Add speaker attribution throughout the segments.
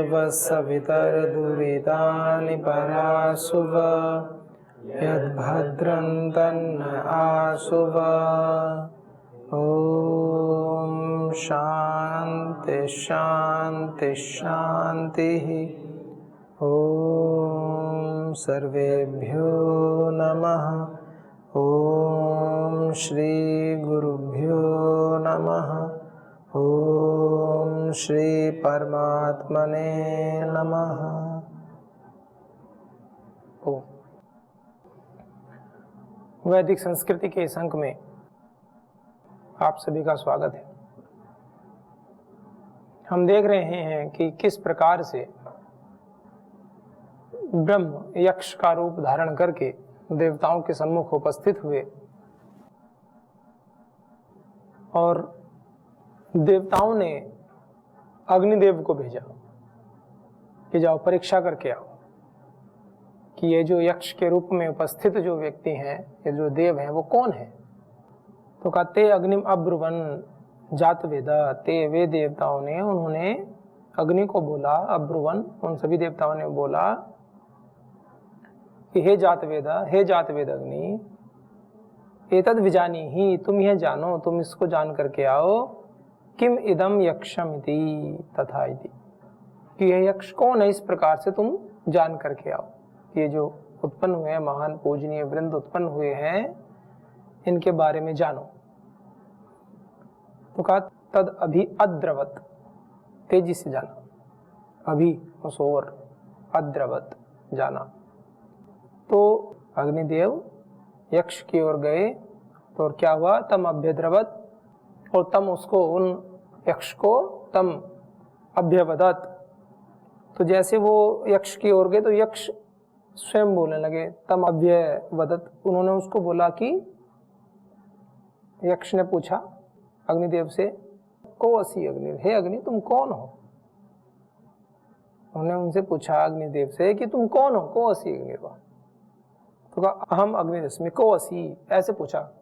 Speaker 1: देव सवितर्दुरितानि पराशुव यद्भद्रं तन्न आशुव। ॐ शान्ति शान्ति शान्तिः। ॐ सर्वेभ्यो नमः। ॐ श्री गुरुभ्यो नमः। ॐ श्री परमात्मने नमः। ओम। वैदिक संस्कृति के इस अंक में आप सभी का स्वागत है। हम देख रहे हैं कि किस प्रकार से ब्रह्म यक्ष का रूप धारण करके देवताओं के सम्मुख उपस्थित हुए और देवताओं ने अग्निदेव को भेजा कि जाओ परीक्षा करके आओ कि ये जो यक्ष के रूप में उपस्थित जो व्यक्ति हैं, ये जो देव हैं, वो कौन है। तो कहते अग्निम अब्रुवन जात वेदा, ते वे देवताओं ने, उन्होंने अग्नि को बोला, अब्रुवन उन सभी देवताओं ने बोला कि हे जात वेदा, हे जात वेद अग्नि, एतद विजानी ही, तुम यह जानो, तुम इसको जान करके आओ, किम इदम यक्षम इति तथा इति, कि यह यक्ष कौन है, इस प्रकार से तुम जान करके आओ। ये जो उत्पन्न हुए हैं, महान पूजनीय वृंद उत्पन्न हुए हैं, इनके बारे में जानो। तो कहा तद अभि अद्रवत, तेजी से जाना, अभी उस ओर, अद्रवत जाना। तो अग्निदेव यक्ष की ओर गए तो और क्या हुआ, तम अभ्यद्रवत, और तम उसको, उन यक्ष को, तम अभ्यवदत, तो जैसे वो यक्ष की ओर गए तो यक्ष स्वयं बोलने लगे, तम अभ्यवदत, उन्होंने उसको बोला कि, यक्ष ने पूछा अग्निदेव से, को असी अग्नि, हे अग्नि तुम कौन हो। उन्होंने उनसे पूछा अग्निदेव से कि तुम कौन हो, को असी अग्निर्वा। तो कहा अहम अग्निरश्मि को असी, ऐसे पूछा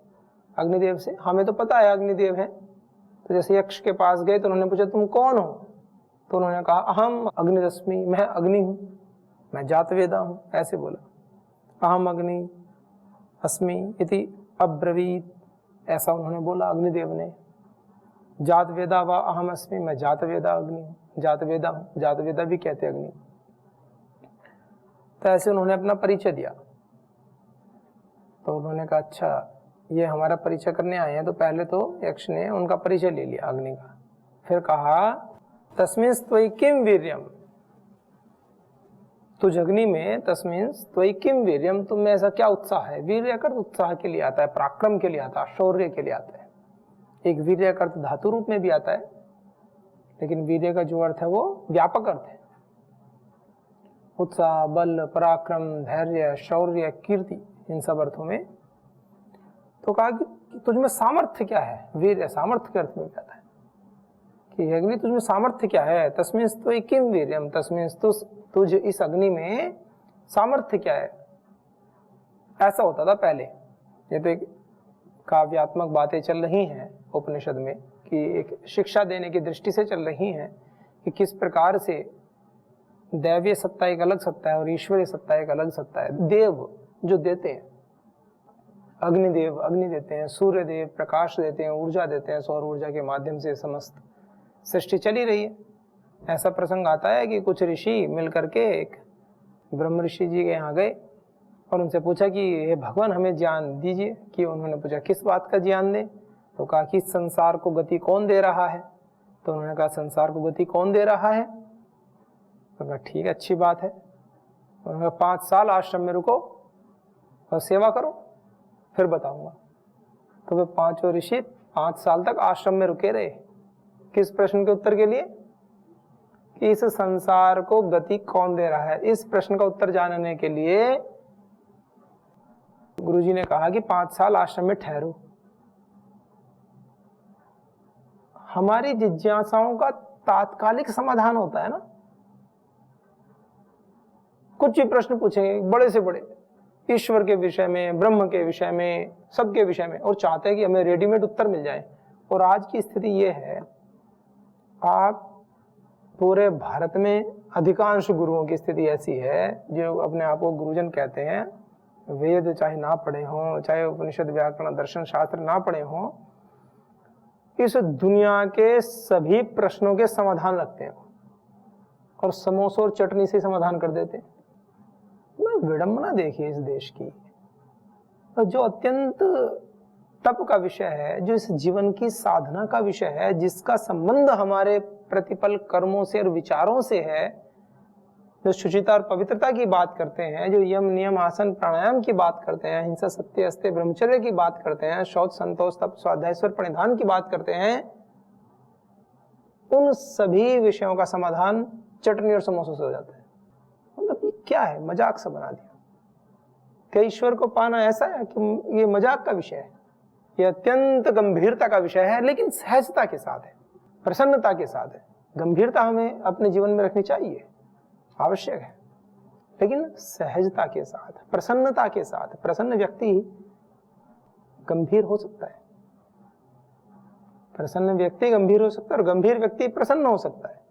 Speaker 1: अग्निदेव से। हमें तो पता है अग्निदेव है। तो जैसे यक्ष के पास गए तो उन्होंने पूछा तुम कौन हो, तो उन्होंने कहा अहम अग्निरश्मि, मैं अग्नि हूँ, मैं जातवेदा हूँ, ऐसे बोला। अहम अग्नि अस्मि इति अब्रवीत, ऐसा उन्होंने बोला अग्निदेव ने। जातवेदा व अहम अस्मि, मैं जातवेदा अग्नि हूँ, जातवेदा हूँ, जातवेदा भी कहते अग्नि। तो ऐसे उन्होंने अपना परिचय दिया। तो उन्होंने कहा अच्छा ये हमारा परिचय करने आए हैं। तो पहले तो यक्ष ने उनका परिचय ले लिया अग्नि का, फिर कहा तस्मिन् त्वयि किम वीर्यम, तुझ अग्नि में, तस्मिन् त्वयि किम वीर्यम, तुम में ऐसा क्या उत्साह है। वीर्य का उत्साह के लिए आता है, पराक्रम के लिए आता है, शौर्य के लिए आता है। एक वीर्य का अर्थ धातु रूप में भी आता है, लेकिन वीर्य का जो अर्थ है वो व्यापक अर्थ है। उत्साह, बल, पराक्रम, धैर्य, शौर्य, कीर्ति, इन सब अर्थों में। तो कहा कि तुझमें सामर्थ्य क्या है, वीर्य सामर्थ्य के अर्थ में भी आता है कि अग्नि तुझमें सामर्थ्य क्या है। तस्मिन् त्वयि किम वीर्यम, तस्मिन् तुझ इस अग्नि में सामर्थ्य क्या है। ऐसा होता था पहले। ये तो एक काव्यात्मक बातें चल रही हैं उपनिषद में, कि एक शिक्षा देने की दृष्टि से चल रही हैं कि किस प्रकार से दैवीय सत्ता एक अलग सत्ता है और ईश्वरीय सत्ता एक अलग सत्ता है। देव जो देते हैं, अग्निदेव अग्नि देते हैं, सूर्य देव प्रकाश देते हैं, ऊर्जा देते हैं, सौर ऊर्जा के माध्यम से समस्त सृष्टि चली रही है। ऐसा प्रसंग आता है कि कुछ ऋषि मिलकर के एक ब्रह्म ऋषि जी के यहाँ गए और उनसे पूछा कि हे भगवान हमें ज्ञान दीजिए। कि उन्होंने पूछा किस बात का ज्ञान दें। तो कहा कि संसार को गति कौन दे रहा है। तो उन्होंने कहा संसार को गति कौन दे रहा है। तो कहा ठीक है, अच्छी बात है। उन्होंने कहा 5 साल आश्रम में रुको और सेवा करो, फिर बताऊंगा। तो वे 5 ऋषि 5 साल तक आश्रम में रुके रहे। किस प्रश्न के उत्तर के लिए, कि इस संसार को गति कौन दे रहा है। इस प्रश्न का उत्तर जानने के लिए गुरुजी ने कहा कि 5 साल आश्रम में ठहरो। हमारी जिज्ञासाओं का तात्कालिक समाधान होता है ना। कुछ भी प्रश्न पूछेंगे बड़े से बड़े, ईश्वर के विषय में, ब्रह्म के विषय में, सबके विषय में, और चाहते हैं कि हमें रेडीमेड उत्तर मिल जाए। और आज की स्थिति यह है, आप पूरे भारत में अधिकांश गुरुओं की स्थिति ऐसी है, जो अपने आप को गुरुजन कहते हैं, वेद चाहे ना पढ़े हों, चाहे उपनिषद व्याकरण दर्शन शास्त्र ना पढ़े हों, इस दुनिया के सभी प्रश्नों के समाधान रखते हैं और समोसों और चटनी से समाधान कर देते हैं। विडंबना देखिए इस देश की, जो अत्यंत तप का विषय है, जो इस जीवन की साधना का विषय है, जिसका संबंध हमारे प्रतिपल कर्मों से और विचारों से है, जो शुचिता और पवित्रता की बात करते हैं, जो यम नियम आसन प्राणायाम की बात करते हैं, हिंसा सत्य अस्त्य ब्रह्मचर्य की बात करते हैं, शौच संतोष तप स्वाध्याय स्वर परिधान की बात करते हैं, उन सभी विषयों का समाधान चटनी और समोसों से हो जाता है। मतलब ये क्या है, मजाक सा बना दिया। क्या ईश्वर को पाना ऐसा है कि ये मजाक का विषय है? ये अत्यंत गंभीरता का विषय है, लेकिन सहजता के साथ है, प्रसन्नता के साथ है। गंभीरता हमें अपने जीवन में रखनी चाहिए, आवश्यक है, लेकिन सहजता के साथ, प्रसन्नता के साथ। प्रसन्न व्यक्ति गंभीर हो सकता है, प्रसन्न व्यक्ति गंभीर हो सकता है और गंभीर व्यक्ति प्रसन्न हो सकता है।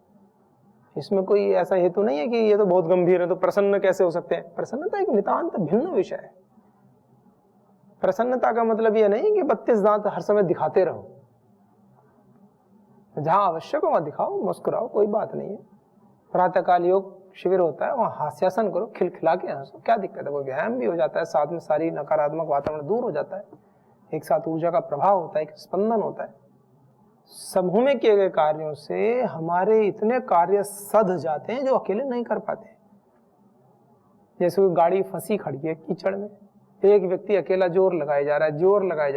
Speaker 1: इसमें कोई ऐसा हेतु नहीं है कि ये तो बहुत गंभीर है तो प्रसन्न कैसे हो सकते हैं। प्रसन्नता एक नितांत भिन्न विषय है। प्रसन्नता का मतलब यह नहीं कि 32 दांत हर समय दिखाते रहो, जहां आवश्यक हो दिखाओ, मुस्कुराओ, कोई बात नहीं है। प्रातःकाल योग शिविर होता है, वहां हास्यासन करो, खिलखिला के हंसो, क्या दिक्कत है? वो व्यायाम भी हो जाता है, साथ में सारी नकारात्मक वातावरण दूर हो जाता है, एक साथ ऊर्जा का प्रभाव होता है, एक स्पंदन होता है। समूह में किए गए कार्यों से हमारे इतने कार्य सध जाते हैं जो अकेले नहीं कर पाते। जैसे कोई गाड़ी फंसी खड़ी है कीचड़ में, एक व्यक्ति अकेला जोर लगाया जा रहा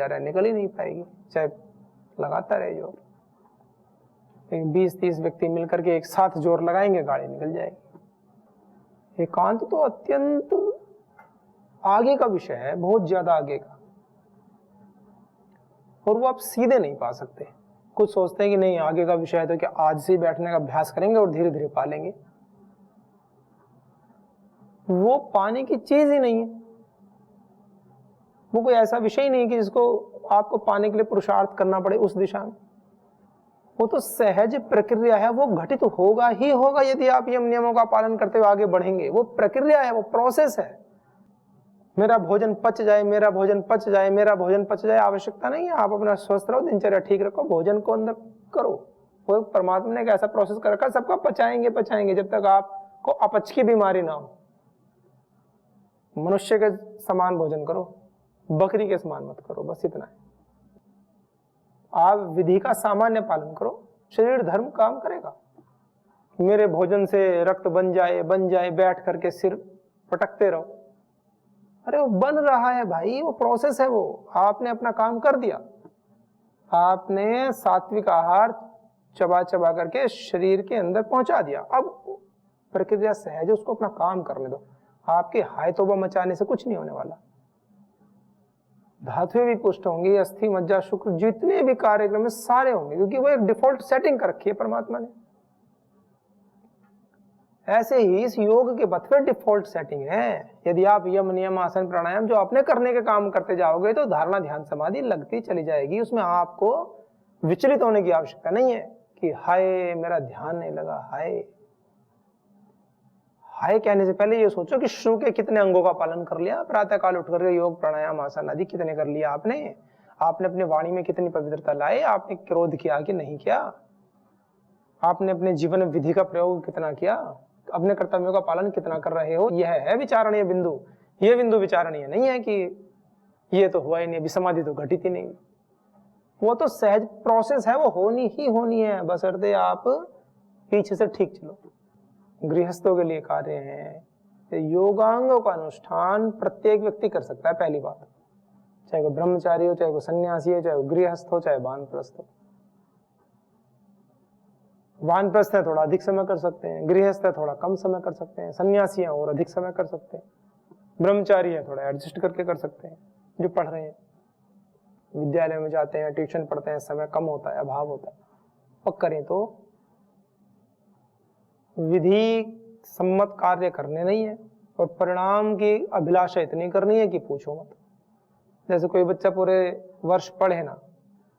Speaker 1: है, निकल ही नहीं पाएगी, चाहे लगाता रहे जोर। 20-30 व्यक्ति मिलकर के एक साथ जोर लगाएंगे, गाड़ी निकल जाएगी। एकांत तो अत्यंत आगे का विषय है, बहुत ज्यादा आगे का, और वो आप सीधे नहीं पा सकते। कुछ सोचते हैं कि नहीं आगे का विषय है तो क्या आज से बैठने का अभ्यास करेंगे और धीरे धीरे पा लेंगे। वो पाने की चीज ही नहीं है, वो कोई ऐसा विषय ही नहीं कि जिसको आपको पाने के लिए पुरुषार्थ करना पड़े उस दिशा में। वो तो सहज प्रक्रिया है, वो घटित होगा ही होगा यदि आप यम नियमों का पालन करते हुए आगे बढ़ेंगे। वो प्रक्रिया है, वो प्रोसेस है। मेरा भोजन पच जाए, मेरा भोजन पच जाए, मेरा भोजन पच जाए, आवश्यकता नहीं है। आप अपना स्वस्थ रहो, दिनचर्या ठीक रखो, भोजन को अंदर करो। वो परमात्मा ने एक ऐसा प्रोसेस कर रखा, सबका पचाएंगे जब तक आपको अपच की बीमारी ना हो। मनुष्य के समान भोजन करो, बकरी के समान मत करो, बस इतना है। आप विधि का सामान्य पालन करो, शरीर धर्म काम करेगा। मेरे भोजन से रक्त बन जाए बैठ करके सिर पटकते रहो, अरे वो बन रहा है भाई, वो प्रोसेस है। वो आपने अपना काम कर दिया, आपने सात्विक आहार चबा चबा करके शरीर के अंदर पहुंचा दिया। अब प्रक्रिया सहज, उसको अपना काम करने दो। आपके हाय तौबा मचाने से कुछ नहीं होने वाला। धातुएं भी पुष्ट होंगी, अस्थि मज्जा शुक्र जितने भी कार्यक्रम है सारे होंगे, क्योंकि वो एक डिफॉल्ट सेटिंग कर रखी है परमात्मा ने। ऐसे ही इस योग के बतवे डिफॉल्ट सेटिंग है। यदि आप यम नियम आसन प्राणायाम जो अपने करने के काम करते जाओगे तो धारणा ध्यान समाधि लगती चली जाएगी। उसमें आपको विचलित होने की आवश्यकता नहीं है कि हाय मेरा ध्यान नहीं लगा। हाय कहने से पहले ये सोचो कि शुरू के कितने अंगों का पालन कर लिया। प्रातः काल उठ करके योग प्राणायाम आसन आदि कितने कर लिया आपने अपनी वाणी में कितनी पवित्रता लाए, आपने क्रोध किया कि नहीं किया, आपने अपने जीवन में विधि का प्रयोग कितना किया, अपने कर्तव्यों का पालन कितना कर रहे हो। यह है विचारणीय बिंदु। यह बिंदु विचारणीय नहीं है कि ये तो हुआ ही नहीं, अभी समाधि तो घटित ही नहीं। वो तो सहज प्रोसेस है, वो होनी ही होनी है, बशर्ते आप पीछे से ठीक चलो। गृहस्थों के लिए कार्य है। योगांगों का अनुष्ठान प्रत्येक व्यक्ति कर सकता है। पहली बात, चाहे वो ब्रह्मचारी हो, चाहे वो सन्यासी हो, चाहे वो गृहस्थ हो, चाहे वानप्रस्थ हो। वानप्रस्थ है थोड़ा अधिक समय कर सकते हैं, गृहस्थ है थोड़ा कम समय कर सकते हैं, सन्यासी है और अधिक समय कर सकते हैं, ब्रह्मचारी है थोड़ा एडजस्ट करके कर सकते हैं। जो पढ़ रहे हैं, विद्यालय में जाते हैं, ट्यूशन पढ़ते हैं, समय कम होता है, अभाव होता है, और करें तो विधि सम्मत कार्य करने नहीं है और परिणाम की अभिलाषा इतनी करनी है कि पूछो मत। जैसे कोई बच्चा पूरे वर्ष पढ़े ना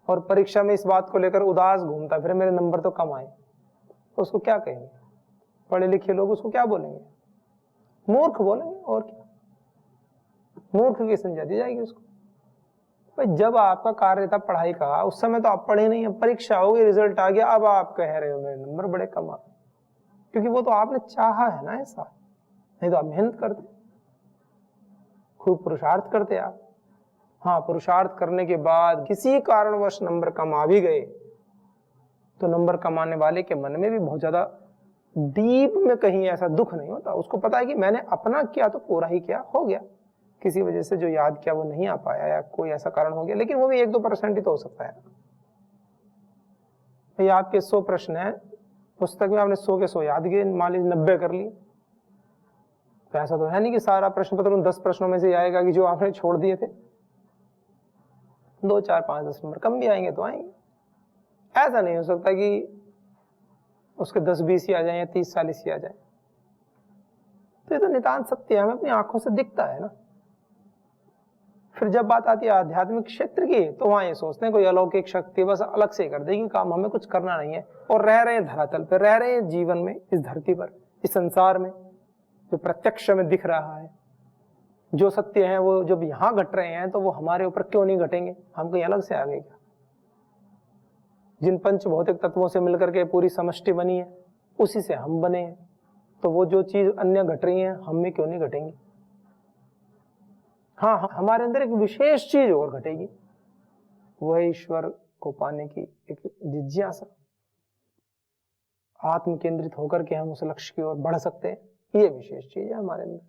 Speaker 1: और परीक्षा में इस बात को लेकर उदास घूमता, फिर मेरे नंबर तो कम आए, उसको क्या कहेंगे? पढ़े लिखे लोग उसको क्या बोलेंगे? मूर्ख बोलेंगे, और क्या? मूर्ख की संज्ञा दी जाएगी उसको। भाई जब आपका कार्य था पढ़ाई का, उस समय तो आप पढ़े नहीं है, परीक्षा हो गई, रिजल्ट आ गया, अब आप कह रहे हो मेरे नंबर बड़े कम आ गए, क्योंकि वो तो आपने चाहा है ना ऐसा, नहीं तो आप मेहनत करते, खूब पुरुषार्थ करते आप। हाँ, पुरुषार्थ करने के बाद किसी कारणवश नंबर कम आ भी गए तो नंबर कमाने वाले के मन में भी बहुत ज्यादा डीप में कहीं ऐसा दुख नहीं होता। उसको पता है कि मैंने अपना किया तो पूरा ही किया, हो गया, किसी वजह से जो याद किया वो नहीं आ पाया या कोई ऐसा कारण हो गया, लेकिन वो भी 1-2% ही तो हो सकता है। भाई आपके 100 प्रश्न है पुस्तक में, आपने 100 के 100 याद किए, मान लीजिए 90 कर लिए, तो ऐसा तो है नहीं कि सारा प्रश्न पत्र उन 10 प्रश्नों में से आएगा कि जो आपने छोड़ दिए थे। 2, 4, 5, 10 नंबर कम भी आएंगे तो आएंगे। ऐसा नहीं हो सकता कि उसके 10-20 ही आ जाए या 30-40 ही आ जाए। तो ये तो नितांत सत्य है, हमें अपनी आंखों से दिखता है ना। फिर जब बात आती है आध्यात्मिक क्षेत्र की, तो वहां ये सोचते हैं कोई अलौकिक शक्ति बस अलग से कर देगी काम, हमें कुछ करना नहीं है। और रह रहे हैं धरातल पर, रह रहे हैं जीवन में, इस धरती पर, इस संसार में, जो प्रत्यक्ष में दिख रहा है, जो सत्य है वो जब यहां घट रहे हैं तो वो हमारे ऊपर क्यों नहीं घटेंगे? हम कहीं अलग से आ गए क्या? जिन पंच भौतिक तत्वों से मिलकर के पूरी समष्टि बनी है, उसी से हम बने हैं, तो वो जो चीज अन्य घट रही है हम में क्यों नहीं घटेंगी? हाँ, हमारे अंदर एक विशेष चीज और घटेगी, वो है ईश्वर को पाने की एक जिज्ञासा। आत्म केंद्रित होकर के हम उस लक्ष्य की ओर बढ़ सकते हैं, ये विशेष चीज है हमारे अंदर।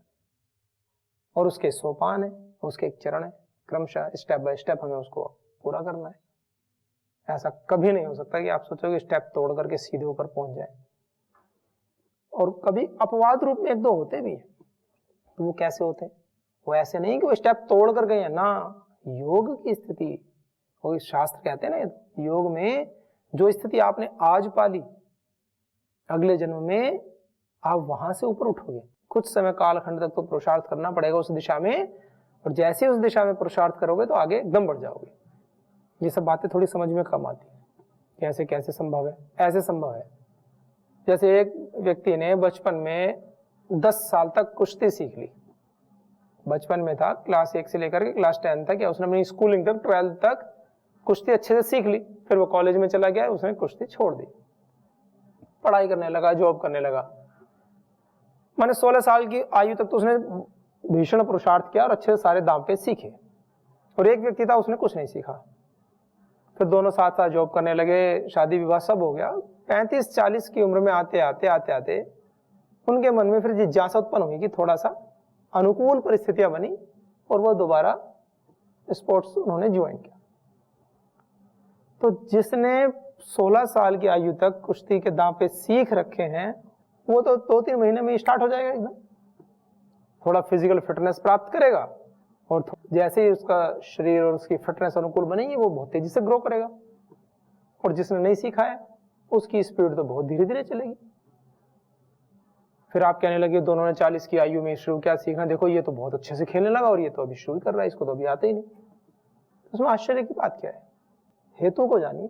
Speaker 1: और उसके सोपान है, उसके एक चरण है, क्रमशः स्टेप बाय स्टेप हमें उसको पूरा करना है। ऐसा कभी नहीं हो सकता कि आप सोचोगे स्टेप तोड़ करके सीधे ऊपर पहुंच जाए। और कभी अपवाद रूप में 1-2 होते भी हैं, तो वो कैसे होते हैं? वो ऐसे नहीं कि वो स्टेप तोड़ कर गए हैं ना, योग की स्थिति, वो शास्त्र कहते हैं ना, योग में जो स्थिति आपने आज पाली, अगले जन्म में आप वहां से ऊपर उठोगे। कुछ समय कालखंड तक तो पुरुषार्थ करना पड़ेगा उस दिशा में, और जैसे उस दिशा में पुरुषार्थ करोगे तो आगे एकदम बढ़ जाओगे। ये सब बातें थोड़ी समझ में कम आती है, कैसे कैसे संभव है? ऐसे संभव है जैसे एक व्यक्ति ने बचपन में 10 साल तक कुश्ती सीख ली। बचपन में था, क्लास 1 से लेकर के क्लास 10 तक, या उसने अपनी स्कूलिंग तक, 12th तक कुश्ती अच्छे से सीख ली। फिर वो कॉलेज में चला गया, उसने कुश्ती छोड़ दी, पढ़ाई करने लगा, जॉब करने लगा। मैंने 16 साल की आयु तक तो उसने भीषण पुरुषार्थ किया और अच्छे से सारे दांव पे सीखे। और एक व्यक्ति था, उसने कुछ नहीं सीखा। फिर दोनों साथ साथ जॉब करने लगे, शादी विवाह सब हो गया। 35-40 की उम्र में आते आते उनके मन में फिर जिज्ञासा उत्पन्न हुई कि थोड़ा सा अनुकूल परिस्थितियां बनी और वो दोबारा स्पोर्ट्स उन्होंने ज्वाइन किया। तो जिसने 16 साल की आयु तक कुश्ती के दांव पे सीख रखे हैं, वो तो 2-3 महीने में स्टार्ट हो जाएगा एकदम, थोड़ा फिजिकल फिटनेस प्राप्त करेगा, और जैसे ही उसका शरीर और उसकी फिटनेस अनुकूल बनेगी, वो बहुत तेजी से ग्रो करेगा। और जिसने नहीं सीखा है, उसकी स्पीड तो बहुत धीरे धीरे चलेगी। फिर आप कहने लगे दोनों ने 40 की आयु में शुरू क्या सीखना, देखो ये तो बहुत अच्छे से खेलने लगा और ये तो अभी शुरू कर रहा है, इसको तो अभी आते ही नहीं। उसमें आश्चर्य की बात क्या है? हेतु को जानिए,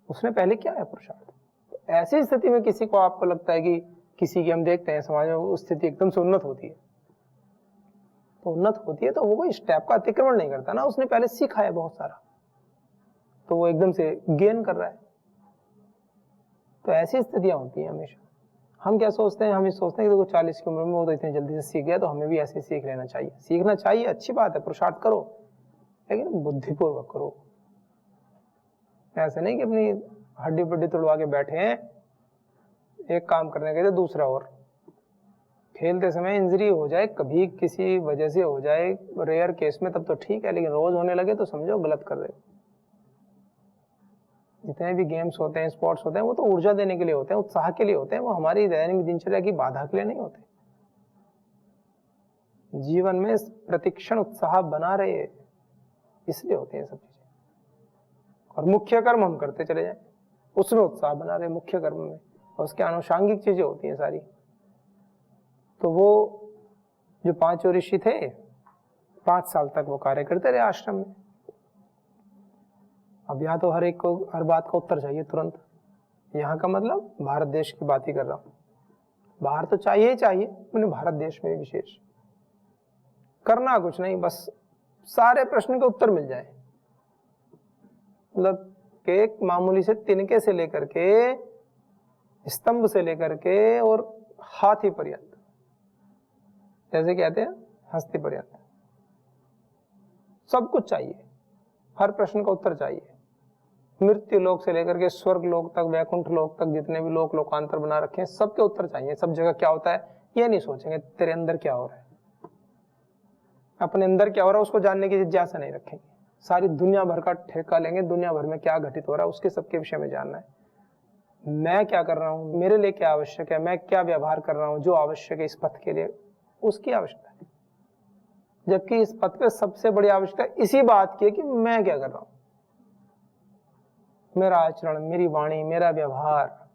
Speaker 1: उसने पहले क्या है पुरुषार्थ। तो ऐसी स्थिति में किसी को आपको लगता है कि किसी की हम देखते हैं समाज में उस स्थिति एकदम से उन्नत होती है, तो उन्नत होती है तो वो कोई स्टेप का अतिक्रमण नहीं करता ना, उसने पहले सीखा है बहुत सारा, तो वो एकदम से गेन कर रहा है। तो ऐसी स्थितियां होती हैं हमेशा। हम क्या सोचते हैं? हम ये सोचते हैं कि देखो 40 की उम्र में वो तो इतनी जल्दी से सीख गया, तो हमें भी ऐसे सीख लेना चाहिए। सीखना चाहिए, अच्छी बात है, पुरुषार्थ करो, लेकिन बुद्धिपूर्वक करो। ऐसे नहीं कि अपनी हड्डी पड्डी तोड़वा के बैठे हैं, एक काम करने के लिए दूसरा और। खेलते समय इंजरी हो जाए, कभी किसी वजह से हो जाए, रेयर केस में तब तो ठीक है, लेकिन रोज होने लगे तो समझो गलत कर रहे हो। जितने भी गेम्स होते हैं, स्पोर्ट्स होते हैं, वो तो ऊर्जा देने के लिए होते हैं, उत्साह के लिए होते हैं, वो हमारी दैनिक दिनचर्या की बाधा के लिए नहीं होते। जीवन में प्रतिक्षण उत्साह बना रहे, इसलिए होते हैं सब चीजें। और मुख्य कर्म हम करते चले जाएं, उसमें उत्साह बना रहे मुख्य कर्म में, और उसके आनुषांगिक चीजें होती हैं सारी। तो वो जो 5 ऋषि थे, 5 साल तक वो कार्य करते रहे आश्रम में। अब यहाँ तो हर एक को हर बात का उत्तर चाहिए तुरंत, यहाँ का मतलब भारत देश की बात ही कर रहा हूँ। बाहर तो चाहिए ही चाहिए, मैंने भारत देश में विशेष करना कुछ नहीं, बस सारे प्रश्न के उत्तर मिल जाए। मतलब एक मामूली से तिनके से लेकर के, स्तंभ से लेकर के और हाथी पर्यंत, जैसे कहते हैं हस्ती पर्यंत, सब कुछ चाहिए। हर प्रश्न का उत्तर चाहिए। मृत्यु लोक से लेकर के स्वर्ग लोक तक, वैकुंठ लोक तक, जितने भी लोक लोकांतर बना रखे हैं, सबके उत्तर चाहिए। सब जगह क्या होता है ये नहीं सोचेंगे, तेरे अंदर क्या हो रहा है, अपने अंदर क्या हो रहा है उसको जानने की जिज्ञासा नहीं रखेंगे। सारी दुनिया भर का ठेका लेंगे, दुनिया भर में क्या घटित हो रहा है उसके सबके विषय में जानना है। मैं क्या कर रहा हूं, मेरे लिए क्या आवश्यक है, मैं क्या व्यवहार कर रहा हूं जो आवश्यक है इस पथ के लिए, उसकी आवश्यकता है। जबकि इस पथ पे सबसे बड़ी आवश्यकता इसी बात की है कि मैं क्या कर रहा हूं, मेरा आचरण, मेरी वाणी, मेरा व्यवहार,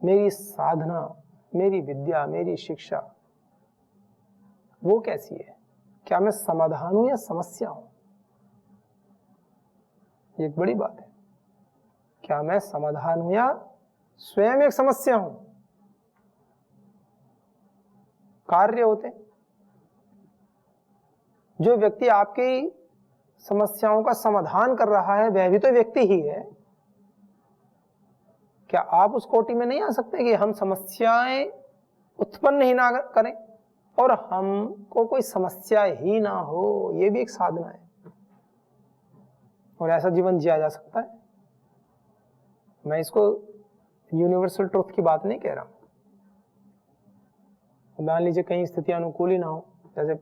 Speaker 1: मेरी साधना, मेरी विद्या, मेरी शिक्षा, वो कैसी है। क्या मैं समाधान हूं या समस्या हूं, ये एक बड़ी बात है। क्या मैं समाधान हूं या स्वयं एक समस्या हूं। कार्य होते, जो व्यक्ति आपकी समस्याओं का समाधान कर रहा है वह भी तो व्यक्ति ही है। क्या आप उस कोटि में नहीं आ सकते कि हम समस्याएं उत्पन्न ही ना करें और हमको कोई समस्या ही ना हो, ये भी एक साधना है। और ऐसा जीवन जिया जा सकता है। मैं इसको यूनिवर्सल ट्रुथ की बात नहीं कह रहा हूं। मान लीजिए कहीं स्थिति अनुकूल ही ना हो, जैसे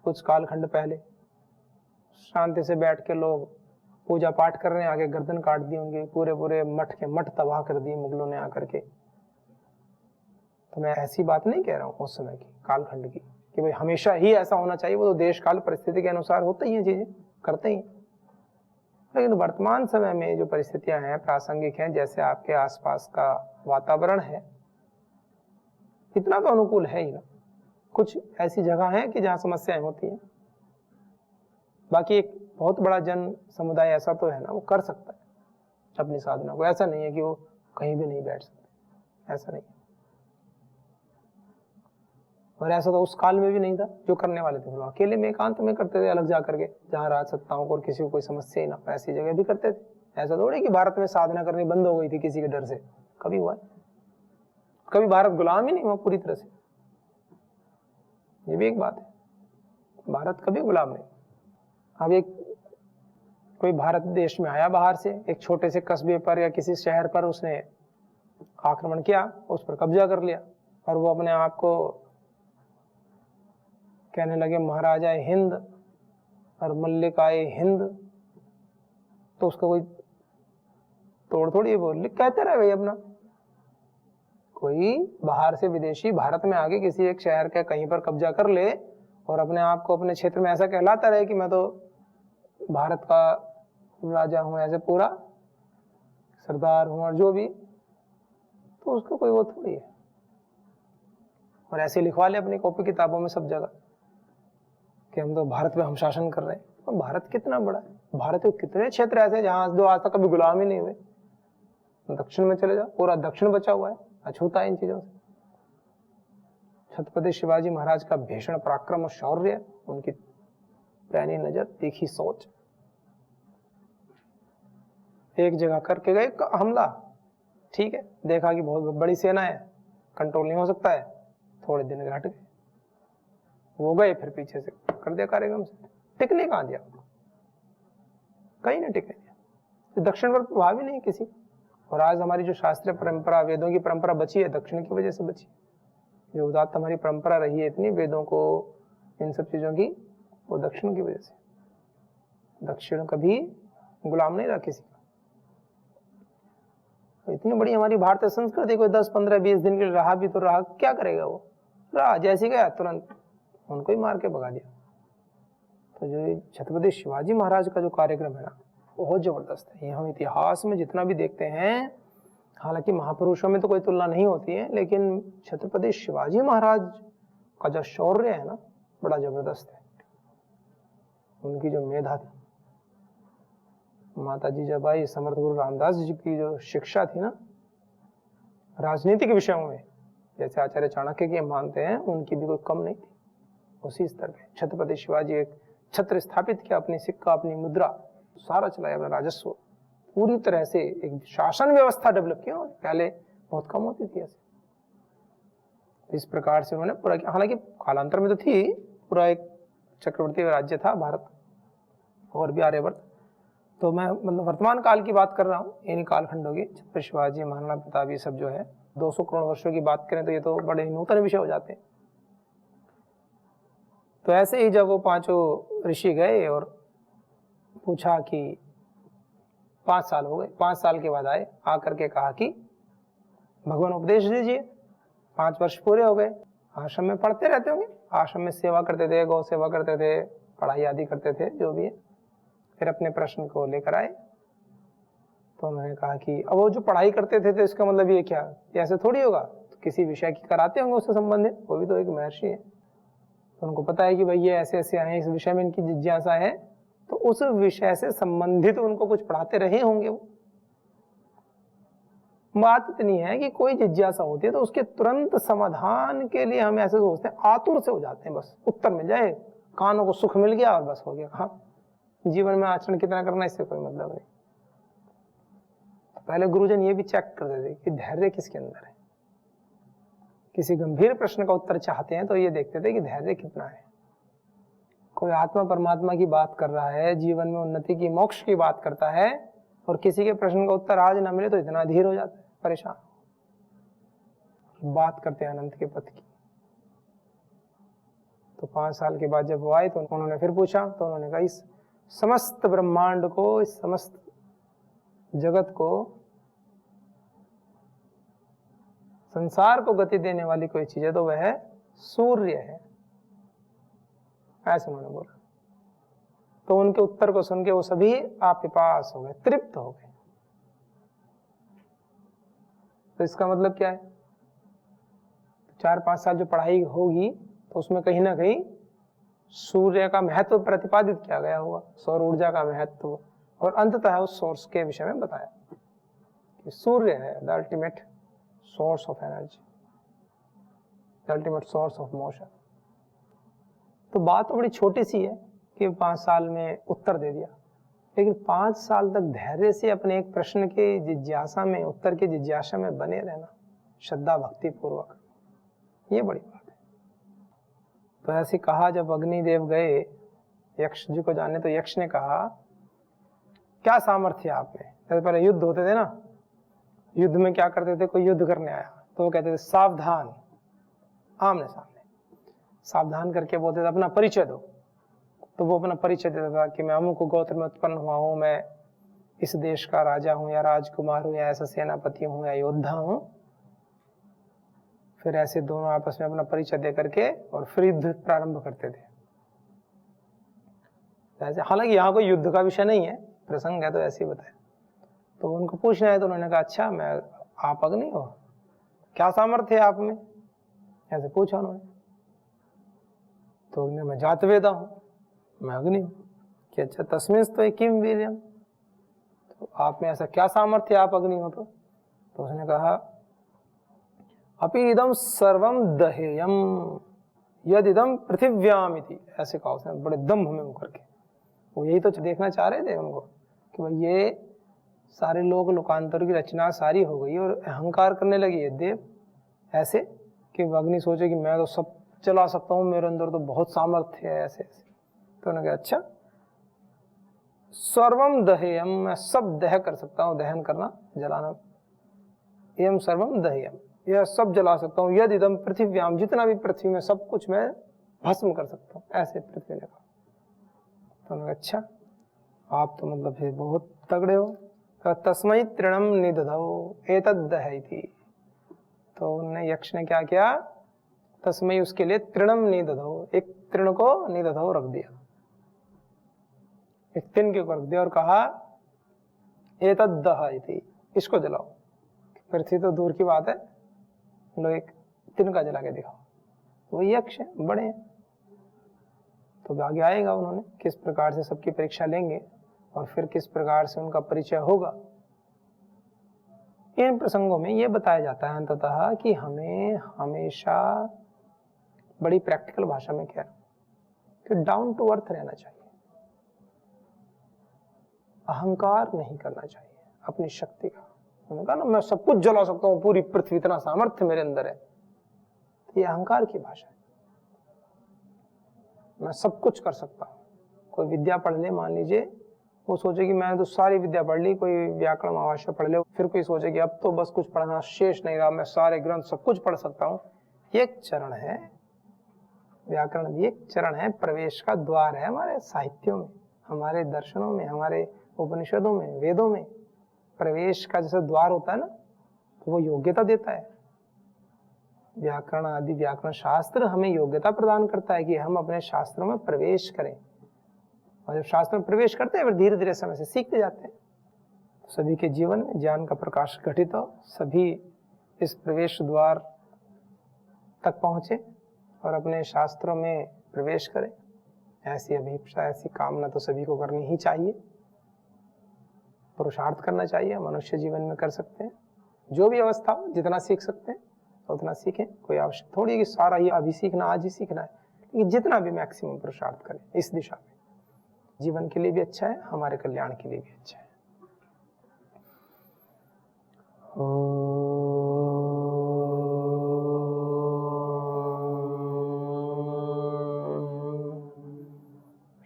Speaker 1: कुछ कालखंड पहले शांति से बैठ के लोग पूजा पाठ कर रहे हैं, आगे गर्दन काट दी उनकी, पूरे पूरे मठ के मठ तबाह कर दिए मुगलों ने आकर के। तो मैं ऐसी बात नहीं कह रहा हूं उस समय की, कालखंड की, कि भाई हमेशा ही ऐसा होना चाहिए। वो तो देश काल परिस्थिति के अनुसार होता ही है, चीजें करते ही। लेकिन वर्तमान समय में जो परिस्थितियां हैं प्रासंगिक हैं, जैसे आपके आसपास का वातावरण है, इतना तो अनुकूल है ही ना। कुछ ऐसी जगह है कि जहां समस्याएं होती हैं, बाकी एक बहुत बड़ा जन समुदाय ऐसा तो है ना, वो कर सकता है अपनी साधना को। ऐसा नहीं है कि वो कहीं भी नहीं बैठ सकते, ऐसा नहीं है। और ऐसा तो उस काल में भी नहीं था। जो करने वाले थे वो अकेले में एकांत में करते थे, अलग जा करके, जहां राज सत्ताओं को और किसी को कोई समस्या ही ना, ऐसी जगह भी करते थे। ऐसा थोड़ी कि भारत में साधना करनी बंद हो गई थी किसी के डर से, कभी हुआ है? कभी भारत गुलाम ही नहीं हुआ पूरी तरह से, ये भी एक बात है। भारत कभी गुलाम नहीं। अब एक कोई भारत देश में आया बाहर से, एक छोटे से कस्बे पर या किसी शहर पर उसने आक्रमण किया, उस पर कब्जा कर लिया, और वो अपने आप को कहने लगे महाराजा हिंद और मल्लिकाए हिंद, तो उसका कोई तोड़ थोड़ी बोल, कहते रहे भाई अपना। कोई बाहर से विदेशी भारत में आके किसी एक शहर के कहीं पर कब्जा कर ले और अपने आप को अपने क्षेत्र में ऐसा कहलाता रहे कि मैं तो भारत का राजा हूं, ऐसे पूरा सरदार हूं और जो भी, तो उसको कोई वो थोड़ी है। और ऐसे लिखवा ले अपनी कॉपी किताबों में सब जगह कि हम तो भारत पे हम शासन कर रहे हैं। और भारत कितना बड़ा है, भारत के कितने क्षेत्र ऐसे जहां जो आज तक कभी गुलाम ही नहीं हुए। दक्षिण में चले जाओ, पूरा दक्षिण बचा हुआ है, अछूता है इन चीजों से। छत्रपति शिवाजी महाराज का भीषण पराक्रम और शौर्य, उनकी पैनी नजर, तीखी सोच, एक जगह करके गए हमला, ठीक है, देखा कि बहुत बड़ी सेना है, कंट्रोल नहीं हो सकता है, थोड़े दिन घट गए, वो गए, फिर पीछे से कर दिया कार्यक्रम से। टिकने कहां दिया, कहीं नहीं टिकने दिया। दक्षिण पर प्रभाव ही नहीं किसी। और आज हमारी जो शास्त्रीय परंपरा, वेदों की परंपरा बची है, दक्षिण की वजह से बची। जो उदात्त हमारी परंपरा रही है इतनी, वेदों को, इन सब चीजों की, वो दक्षिण की वजह से। दक्षिण कभी गुलाम नहीं रहा किसी का। तो इतनी बड़ी हमारी भारतीय संस्कृति, कोई 10, 15, 20 दिन के लिए रहा भी तो रहा, क्या करेगा वो, रहा, जैसे गया तुरंत उनको ही मार के भगा दिया। तो जो छत्रपति शिवाजी महाराज का जो कार्यक्रम है ना, बहुत जबरदस्त है। ये हम इतिहास में जितना भी देखते हैं, हालांकि महापुरुषों में तो कोई तुलना नहीं होती है, लेकिन छत्रपति शिवाजी महाराज का जो शौर्य है ना, बड़ा जबरदस्त है। उनकी जो मेधा थी, माता जीजाबाई समर्थ गुरु रामदास जी की जो शिक्षा थी ना राजनीतिक विषयों में, जैसे आचार्य चाणक्य की हम मानते हैं, उनकी भी कोई कम नहीं थी। उसी स्तर पे छत्रपति शिवाजी एक छत्र स्थापित किया, अपनी सिक्का, अपनी मुद्रा सारा चलाया, अपना राजस्व पूरी तरह से एक शासन व्यवस्था डेवलप किया। पहले बहुत कम होती थी ऐसे। इस प्रकार से उन्होंने पूरा किया। हालांकि कालांतर में तो थी, पूरा एक चक्रवर्ती राज्य था भारत और भी आर्यवर्त। तो मैं मतलब वर्तमान काल की बात कर रहा हूँ, इन्हीं कालखंडों की। छत्रपति शिवाजी, महाराणा प्रताप, ये सब जो है 200 करोड़ वर्षों की बात करें तो ये तो बड़े ही नूतन विषय हो जाते हैं। तो ऐसे ही जब वो पांचों ऋषि गए और पूछा कि 5 साल हो गए, 5 साल के बाद आए, आकर के कहा कि भगवान उपदेश दीजिए। 5 वर्ष पूरे हो गए, आश्रम में पढ़ते रहते होंगे, आश्रम में सेवा करते थे, गौ सेवा करते थे, पढ़ाई आदि करते थे, जो भी है। फिर अपने प्रश्न को लेकर आए तो उन्होंने कहा कि अब वो जो पढ़ाई करते थे तो इसका मतलब ये क्या, ऐसे थोड़ी होगा, तो किसी विषय की कराते होंगे उससे संबंधित, वो भी तो एक महर्षि है। तो उनको पता है कि भाई ये ऐसे ऐसे आए, इस विषय में इनकी जिज्ञासा है, तो उस विषय से संबंधित उनको कुछ पढ़ाते रहे होंगे। वो बात इतनी है कि कोई जिज्ञासा होती है तो उसके तुरंत समाधान के लिए हम ऐसे सोचते हैं, आतुर से हो जाते हैं, बस उत्तर मिल जाए, कानों को सुख मिल गया और बस हो गया। हाँ, जीवन में आचरण कितना करना इससे कोई मतलब नहीं। पहले गुरुजन ये भी चेक करते थे कि धैर्य किसके अंदर है। किसी गंभीर प्रश्न का उत्तर चाहते हैं तो ये देखते थे कि धैर्य कितना है। कोई आत्मा परमात्मा की बात कर रहा है, जीवन में उन्नति की, मोक्ष की बात करता है, और किसी के प्रश्न का उत्तर आज ना मिले तो इतना अधीर हो जाता है, परेशान। बात करते हैं अनंत के पथ की। तो 5 साल के बाद जब वो आए तो उन्होंने फिर पूछा, तो उन्होंने कहा इस समस्त ब्रह्मांड को, इस समस्त जगत को, संसार को गति देने वाली कोई चीज है तो वह है सूर्य है, ऐसे उन्होंने बोला। तो उनके उत्तर को सुन के वो सभी आपके पास हो गए, तृप्त हो गए। तो इसका मतलब क्या है, 4-5 साल जो पढ़ाई होगी तो उसमें कहीं ना कहीं सूर्य का महत्व प्रतिपादित किया गया होगा, सौर ऊर्जा का महत्व, और अंततः उस सोर्स के विषय में बताया कि सूर्य है the ultimate source of energy, the ultimate source of motion. तो बात तो बड़ी छोटी सी है कि 5 साल में उत्तर दे दिया, लेकिन 5 साल तक धैर्य से अपने एक प्रश्न के जिज्ञासा में, उत्तर की जिज्ञासा में बने रहना, श्रद्धा भक्ति पूर्वक, ये बड़ी बात है। तो ऐसे कहा जब अग्निदेव गए यक्ष जी को जानने, तो यक्ष ने कहा क्या सामर्थ्य आप में। जैसे पहले युद्ध होते थे ना, युद्ध में क्या करते थे, कोई युद्ध करने आया तो वो कहते थे सावधान, आमने सामने सावधान करके बोलते थे अपना परिचय दो। तो वो अपना परिचय देता था कि मैं अमुक गोत्र में उत्पन्न हुआ हूँ, मैं इस देश का राजा हूँ या राजकुमार हूँ या ऐसा सेनापति हूँ या योद्धा हूँ। फिर ऐसे दोनों आपस में अपना परिचय दे करके और फिर युद्ध प्रारंभ करते थे। ऐसे, हालांकि यहाँ कोई युद्ध का विषय नहीं है, प्रसंग है तो ऐसे ही बताया। तो उनको पूछना है तो उन्होंने कहा अच्छा मैं, आप अग्नि हो, क्या सामर्थ्य है आप में, ऐसे पूछा उन्होंने। तो उन्होंने मैं जातवेदा हूँ, मैं अग्नि हूँ। कि अच्छा तस्मिंस्तु किम वीर्यम, तो आप में ऐसा क्या सामर्थ्य आप अग्नि हो। तो उसने कहा अपि इदम सर्वम दहेयम यदिदम पृथिव्याम इति, ऐसे कहा उसने बड़े दम्भ में होकर के। वो यही तो देखना चाह रहे थे उनको कि भाई ये सारे लोग लोकांतर की रचना सारी हो गई और अहंकार करने लगी है देव, ऐसे कि अग्नि सोचे कि मैं तो सब चला सकता हूँ, मेरे अंदर तो बहुत सामर्थ्य है, ऐसे ऐसे। तो उन्होंने कहा अच्छा सर्वम दहेयम, मैं सब दह कर सकता हूँ, दहन करना, जलाना, एवं सर्वम दहेयम, यह सब जला सकता हूँ, यदि इदम पृथिव्याम, जितना भी पृथ्वी में सब कुछ मैं भस्म कर सकता हूँ, ऐसे पृथ्वी ने कहा। तो उन्होंने कहा अच्छा आप तो मतलब फिर बहुत तगड़े हो। तो तस्मै तृणम निदधौ एतद्दहैति, तो उन्होंने यक्ष ने क्या किया, तस्मै उसके लिए तृणम निदधौ, एक तृण को निदधौ रख दिया, एक तिनके को रख दिया और कहा एतद्दहैति, इसको जलाओ। पृथ्वी तो दूर की बात है, लो एक तिनका जला के दिखाओ। वो यक्ष है, बड़े हैं, तो आगे आएगा उन्होंने किस प्रकार से सबकी परीक्षा लेंगे। और फिर किस प्रकार से उनका परिचय होगा। इन प्रसंगों में ये बताया जाता है अंततः कि हमें हमेशा, बड़ी प्रैक्टिकल भाषा में कह रहा हूं, कि डाउन टू अर्थ रहना चाहिए, अहंकार नहीं करना चाहिए अपनी शक्ति का। उन्होंने कहा ना मैं सब कुछ जला सकता हूं, पूरी पृथ्वी, इतना सामर्थ्य मेरे अंदर है, तो ये अहंकार की भाषा है। मैं सब कुछ कर सकता हूं। कोई विद्या पढ़ ले, मान लीजिए, वो सोचे कि मैंने तो सारी विद्या पढ़ ली, कोई व्याकरण अवश्य पढ़ ले, फिर कोई सोचे कि अब तो बस कुछ पढ़ना शेष नहीं रहा, मैं सारे ग्रंथ सब कुछ पढ़ सकता हूं। एक चरण है, व्याकरण भी एक चरण है, प्रवेश का द्वार है हमारे साहित्यों में, हमारे दर्शनों में, हमारे उपनिषदों में, वेदों में। प्रवेश का जैसे द्वार होता है ना, तो वो योग्यता देता है। व्याकरण आदि व्याकरण शास्त्र हमें योग्यता प्रदान करता है कि हम अपने शास्त्रों में प्रवेश करें, और जब शास्त्र में प्रवेश करते हैं फिर धीरे धीरे समय से सीखते जाते हैं। सभी के जीवन में ज्ञान का प्रकाश घटित हो, सभी इस प्रवेश द्वार तक पहुंचे और अपने शास्त्रों में प्रवेश करें। ऐसी अभिप्सा, ऐसी कामना तो सभी को करनी ही चाहिए, पुरुषार्थ करना चाहिए, मनुष्य जीवन में कर सकते हैं। जो भी अवस्था हो, जितना सीख सकते हैं उतना सीखें। कोई आवश्यक थोड़ी कि सारा ही अभी सीखना, आज ही सीखना है, लेकिन जितना भी मैक्सिमम पुरुषार्थ करें इस दिशा में, जीवन के लिए भी अच्छा है, हमारे कल्याण के लिए भी अच्छा है।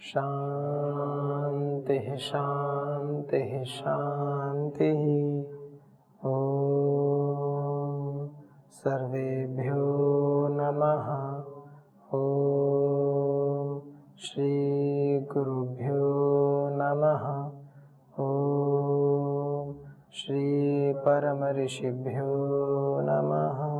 Speaker 1: शांति शांति शांति। ओम सर्वेभ्यो नमः। ओम श्री गुरुभ्यो नमः। ओम श्री परम ऋषिभ्यो नमः।